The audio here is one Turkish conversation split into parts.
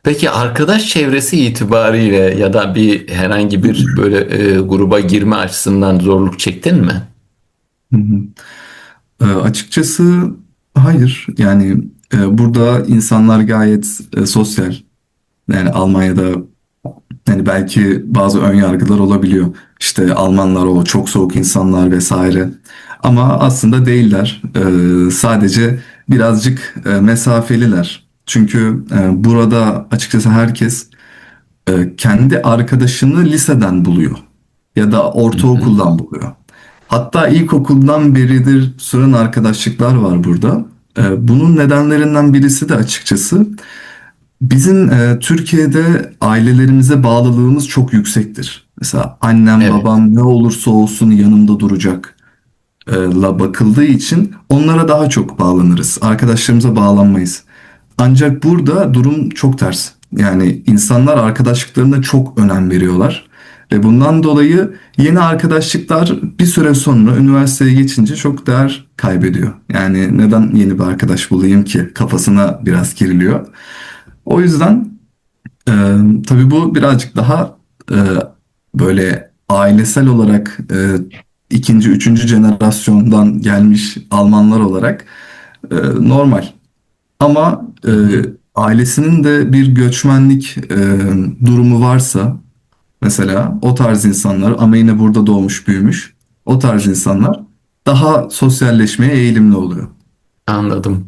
Peki arkadaş çevresi itibariyle ya da bir herhangi bir böyle gruba girme açısından zorluk çektin mi? Hı hı. Açıkçası hayır. Yani burada insanlar gayet sosyal. Yani Almanya'da yani belki bazı ön yargılar olabiliyor. İşte Almanlar o çok soğuk insanlar vesaire. Ama aslında değiller. Sadece birazcık mesafeliler. Çünkü burada açıkçası herkes kendi arkadaşını liseden buluyor ya da Hı hı. ortaokuldan buluyor. Hatta ilkokuldan beridir süren arkadaşlıklar var burada. Bunun nedenlerinden birisi de açıkçası bizim Türkiye'de ailelerimize bağlılığımız çok yüksektir. Mesela annem Evet. babam ne olursa olsun yanımda duracak la bakıldığı için onlara daha çok bağlanırız. Arkadaşlarımıza bağlanmayız. Ancak burada durum çok ters. Yani insanlar arkadaşlıklarına çok önem veriyorlar. Ve bundan dolayı yeni arkadaşlıklar bir süre sonra üniversiteye geçince çok değer kaybediyor. Yani neden yeni bir arkadaş bulayım ki kafasına biraz giriliyor. O yüzden e, tabii bu birazcık daha e, böyle ailesel olarak ikinci, üçüncü jenerasyondan gelmiş Almanlar olarak normal. Ama Hı hı. ailesinin de bir göçmenlik durumu varsa mesela o tarz insanlar ama yine burada doğmuş büyümüş o tarz insanlar daha sosyalleşmeye eğilimli oluyor. Anladım.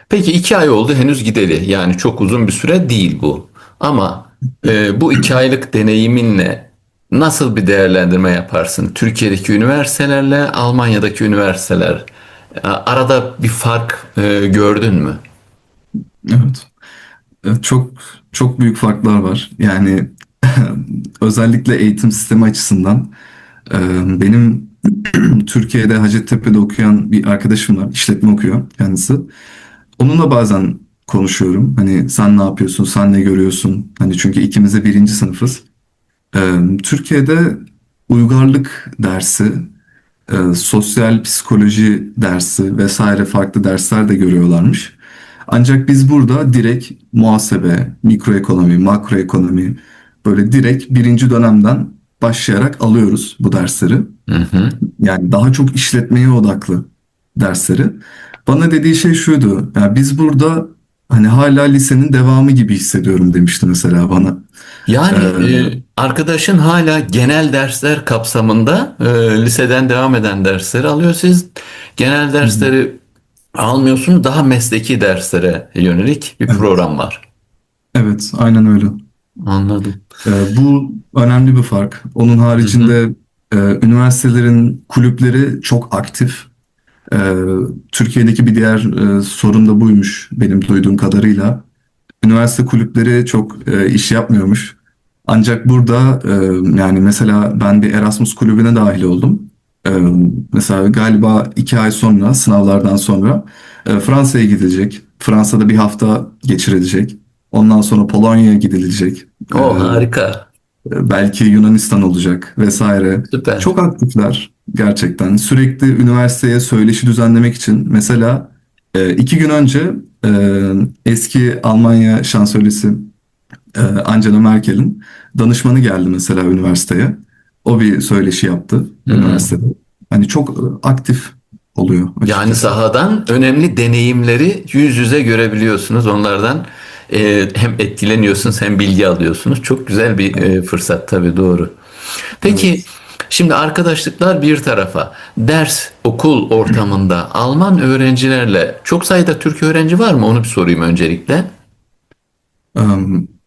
Peki 2 ay oldu henüz gideli. Yani çok uzun bir süre değil bu. Ama bu 2 aylık deneyiminle nasıl bir değerlendirme yaparsın? Türkiye'deki üniversitelerle Almanya'daki üniversiteler. Arada bir fark gördün mü? Evet. Çok çok büyük farklar var. Yani özellikle eğitim sistemi açısından benim Türkiye'de Hacettepe'de okuyan bir arkadaşım var. İşletme okuyor kendisi. Onunla bazen konuşuyorum. Hani sen ne yapıyorsun, sen ne görüyorsun? Hani çünkü ikimiz de birinci sınıfız. Türkiye'de uygarlık dersi, sosyal psikoloji dersi vesaire farklı dersler de görüyorlarmış. Ancak biz burada direkt muhasebe, mikroekonomi, makroekonomi böyle direkt birinci dönemden başlayarak alıyoruz bu dersleri. Hı hı. Yani daha çok işletmeye odaklı dersleri. Bana dediği şey şuydu. Yani biz burada hani hala lisenin devamı gibi hissediyorum demişti mesela bana. Ee, Yani arkadaşın hala genel dersler kapsamında liseden devam eden dersleri alıyor. Siz genel hı hı, dersleri almıyorsunuz. Daha mesleki derslere yönelik bir evet, program var. evet, aynen öyle. Anladım. Bu önemli bir fark. Onun Hı hı. haricinde üniversitelerin kulüpleri çok aktif. E, Türkiye'deki bir diğer sorun da buymuş benim duyduğum kadarıyla. Üniversite kulüpleri çok iş yapmıyormuş. Ancak burada yani mesela ben bir Erasmus kulübüne dahil oldum. E, Mesela galiba 2 ay sonra sınavlardan sonra Fransa'ya gidilecek. Fransa'da bir hafta geçirilecek. Ondan sonra Polonya'ya gidilecek. O harika. Belki Yunanistan olacak vesaire. Süper. Çok aktifler gerçekten. Sürekli üniversiteye söyleşi düzenlemek için. Mesela 2 gün önce e, eski Almanya şansölyesi Angela Merkel'in danışmanı geldi mesela üniversiteye. O bir söyleşi yaptı üniversitede. Hmm. Hani çok aktif oluyor Yani açıkçası. sahadan önemli deneyimleri yüz yüze görebiliyorsunuz. Onlardan hem etkileniyorsunuz hem bilgi alıyorsunuz. Çok güzel bir Evet. fırsat tabii doğru. Peki Evet. şimdi arkadaşlıklar bir tarafa. Ders, okul ortamında Alman öğrencilerle çok sayıda Türk öğrenci var mı? Onu bir sorayım öncelikle.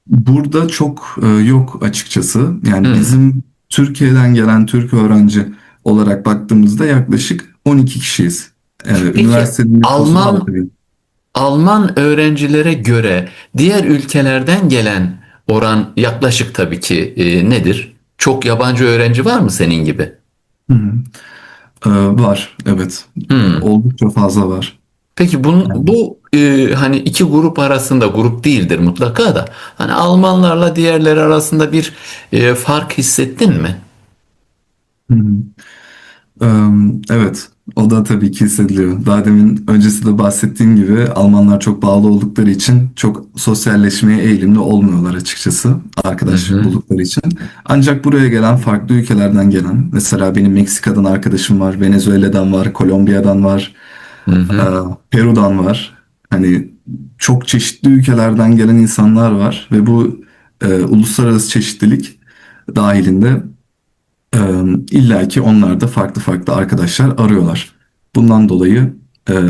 Burada çok yok açıkçası. Yani Hmm. bizim Türkiye'den gelen Türk öğrenci olarak baktığımızda yaklaşık 12 kişiyiz. Peki Üniversitenin nüfusu da 6 bin. Alman öğrencilere göre diğer ülkelerden gelen oran yaklaşık tabii ki nedir? Çok yabancı öğrenci var mı senin gibi? Hı hı. Var, evet. Hmm. Oldukça fazla var. Peki bu hani iki grup arasında grup değildir mutlaka da hani Almanlarla diğerleri arasında bir fark hissettin mi? Hı hı. Evet. O da tabii ki hissediliyor. Daha demin öncesinde bahsettiğim gibi Almanlar çok bağlı oldukları için çok sosyalleşmeye eğilimli olmuyorlar açıkçası. Hı Arkadaş hı. buldukları için. Ancak buraya gelen farklı ülkelerden gelen, mesela benim Meksika'dan arkadaşım var, Venezuela'dan var, Kolombiya'dan var, Hı e, hı. Peru'dan var. Hani çok çeşitli ülkelerden gelen insanlar var ve bu uluslararası çeşitlilik dahilinde ee, illa ki onlar da farklı farklı arkadaşlar arıyorlar. Bundan dolayı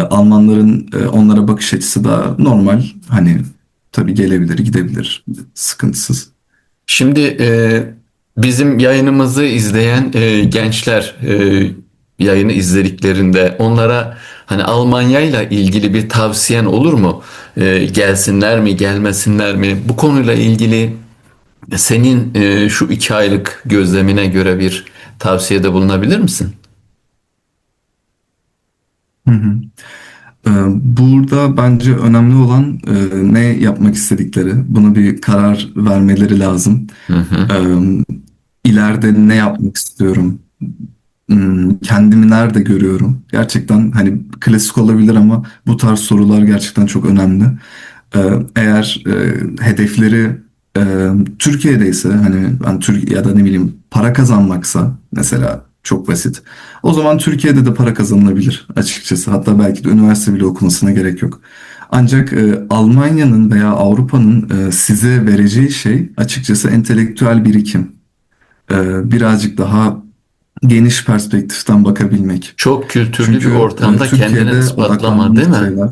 Almanların onlara bakış açısı da normal. Hani tabii gelebilir, gidebilir. Sıkıntısız. Şimdi bizim yayınımızı izleyen gençler yayını izlediklerinde onlara hani Almanya ile ilgili bir tavsiyen olur mu? Gelsinler mi, gelmesinler mi? Bu konuyla ilgili senin şu 2 aylık gözlemine göre bir tavsiyede bulunabilir misin? Hı hı. Ee, Burada bence önemli olan ne yapmak istedikleri. Buna bir karar vermeleri lazım. Hı hı. Ee, ileride ne yapmak istiyorum? Kendimi nerede görüyorum? Gerçekten hani klasik olabilir ama bu tarz sorular gerçekten çok önemli. Eğer hedefleri Türkiye'deyse hani ben Türkiye ya da ne bileyim para kazanmaksa mesela çok basit. O zaman Türkiye'de de para kazanılabilir açıkçası. Hatta belki de üniversite bile okumasına gerek yok. Ancak Almanya'nın veya Avrupa'nın size vereceği şey açıkçası entelektüel birikim. Birazcık daha geniş perspektiften bakabilmek. Çok kültürlü bir Çünkü ortamda kendini Türkiye'de ispatlama, değil odaklandığımız mi? şeyler,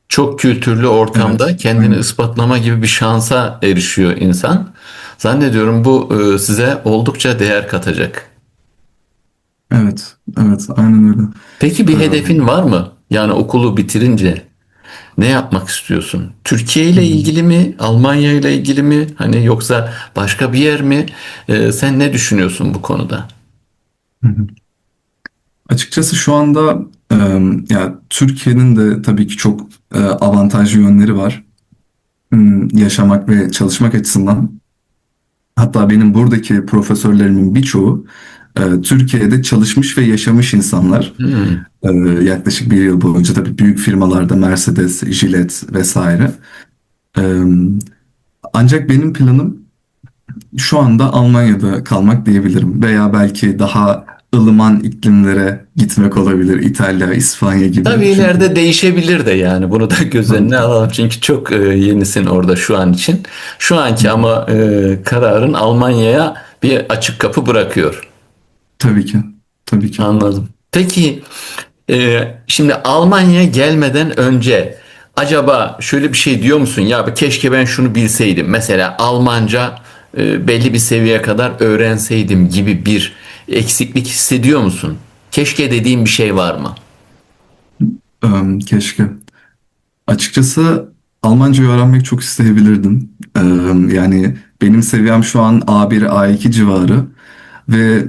Çok kültürlü evet, ortamda kendini aynen. ispatlama gibi bir şansa erişiyor insan. Zannediyorum bu size oldukça değer katacak. Evet, evet, aynen öyle. Peki bir Ee, hedefin var mı? Yani okulu bitirince ne yapmak istiyorsun? Türkiye hı ile hı, ilgili mi? Almanya ile ilgili mi? Hani yoksa başka bir yer mi? Sen ne düşünüyorsun bu konuda? hı hı. Açıkçası şu anda e, ya Türkiye'nin de tabii ki çok avantajlı yönleri var. Yaşamak ve çalışmak açısından. Hatta benim buradaki profesörlerimin birçoğu Türkiye'de çalışmış ve yaşamış insanlar. Hmm. Yaklaşık bir yıl boyunca tabii büyük firmalarda Mercedes, Gillette vesaire. Ee, Ancak benim planım şu anda Almanya'da kalmak diyebilirim. Veya belki daha ılıman iklimlere gitmek olabilir. İtalya, İspanya gibi. Tabii Çünkü ileride değişebilir de yani bunu da göz tabii önüne ki. alalım çünkü çok yenisin orada şu an için. Şu Hı anki hı. ama kararın Almanya'ya bir açık kapı bırakıyor. Tabii ki. Tabii ki. Anladım. Peki şimdi Almanya'ya gelmeden önce acaba şöyle bir şey diyor musun? Ya keşke ben şunu bilseydim. Mesela Almanca belli bir seviyeye kadar öğrenseydim gibi bir eksiklik hissediyor musun? Keşke dediğin bir şey var mı? Keşke. Açıkçası Almanca öğrenmek çok isteyebilirdim. Yani benim seviyem şu an A1, A2 civarı. Ve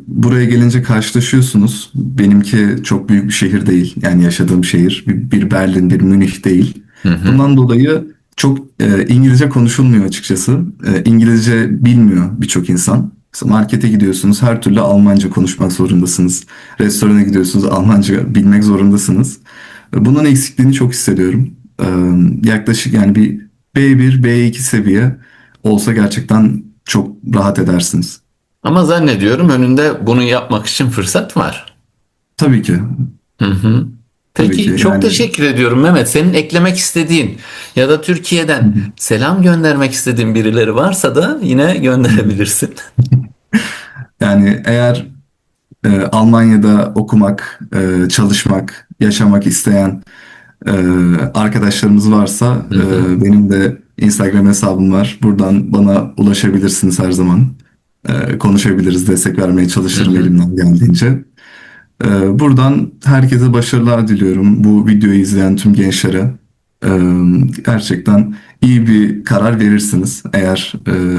buraya gelince karşılaşıyorsunuz. Benimki çok büyük bir şehir değil. Yani yaşadığım şehir bir Berlin, bir Münih değil. Hı hı. Bundan dolayı çok İngilizce konuşulmuyor açıkçası. İngilizce bilmiyor birçok insan. Mesela markete gidiyorsunuz, her türlü Almanca konuşmak zorundasınız. Restorana gidiyorsunuz, Almanca bilmek zorundasınız. Bunun eksikliğini çok hissediyorum. Yaklaşık yani bir B1, B2 seviye olsa gerçekten çok rahat edersiniz. Ama zannediyorum önünde bunu yapmak için fırsat var. Tabii ki. Hı hı. Tabii ki. Peki çok Yani teşekkür ediyorum Mehmet. Senin eklemek istediğin ya da hı Türkiye'den hı, selam göndermek istediğin birileri varsa da yine hı hı. gönderebilirsin. Yani eğer Almanya'da okumak, çalışmak, yaşamak isteyen e, arkadaşlarımız varsa Hı hı. benim de Instagram hesabım var. Buradan bana ulaşabilirsiniz her zaman. Konuşabiliriz, destek vermeye Hı çalışırım hı. elimden geldiğince. Buradan herkese başarılar diliyorum. Bu videoyu izleyen tüm gençlere. Gerçekten iyi bir karar verirsiniz. Eğer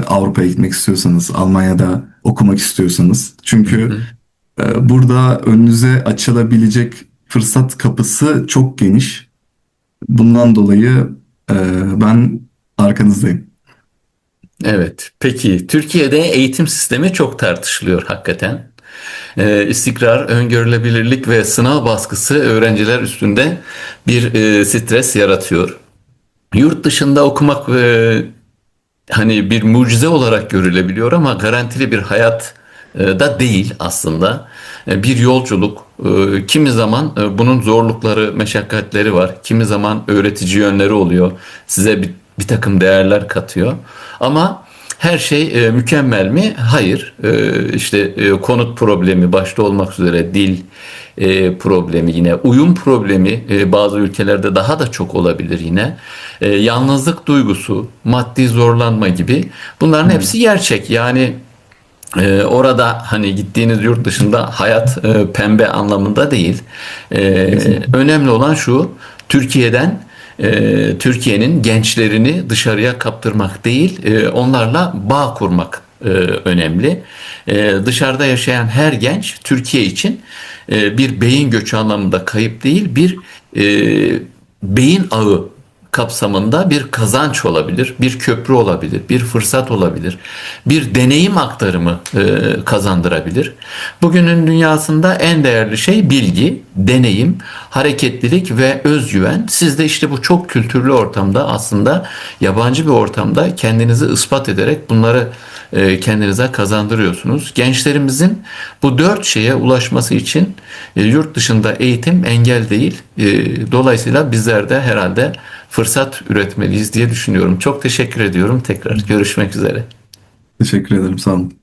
Avrupa'ya gitmek istiyorsanız, Almanya'da okumak istiyorsanız. Hı Çünkü hı. burada önünüze açılabilecek fırsat kapısı çok geniş. Bundan dolayı ben arkanızdayım. Evet. Peki Türkiye'de eğitim sistemi çok tartışılıyor hakikaten. İstikrar, öngörülebilirlik ve sınav baskısı öğrenciler üstünde bir stres yaratıyor. Yurt dışında okumak hani bir mucize olarak görülebiliyor ama garantili bir hayat da değil aslında. Bir yolculuk. Kimi zaman bunun zorlukları, meşakkatleri var. Kimi zaman öğretici yönleri oluyor. Size bir takım değerler katıyor. Ama her şey mükemmel mi? Hayır. İşte konut problemi başta olmak üzere dil problemi, yine uyum problemi bazı ülkelerde daha da çok olabilir yine. Yalnızlık duygusu, maddi zorlanma gibi bunların hepsi Evet, gerçek. Yani orada hani gittiğiniz yurt dışında hayat pembe anlamında değil. kesinlikle. Önemli olan şu: Türkiye'den Türkiye'nin gençlerini dışarıya kaptırmak değil, onlarla bağ kurmak önemli. Dışarıda yaşayan her genç Türkiye için bir beyin göçü anlamında kayıp değil, bir beyin ağı kapsamında bir kazanç olabilir, bir köprü olabilir, bir fırsat olabilir, bir deneyim aktarımı kazandırabilir. Bugünün dünyasında en değerli şey bilgi, deneyim, hareketlilik ve özgüven. Siz de işte bu çok kültürlü ortamda, aslında yabancı bir ortamda kendinizi ispat ederek bunları kendinize kazandırıyorsunuz. Gençlerimizin bu dört şeye ulaşması için yurt dışında eğitim engel değil. Dolayısıyla bizler de herhalde fırsat üretmeliyiz diye düşünüyorum. Çok teşekkür ediyorum tekrar. Görüşmek üzere. Teşekkür ederim. Sağ olun.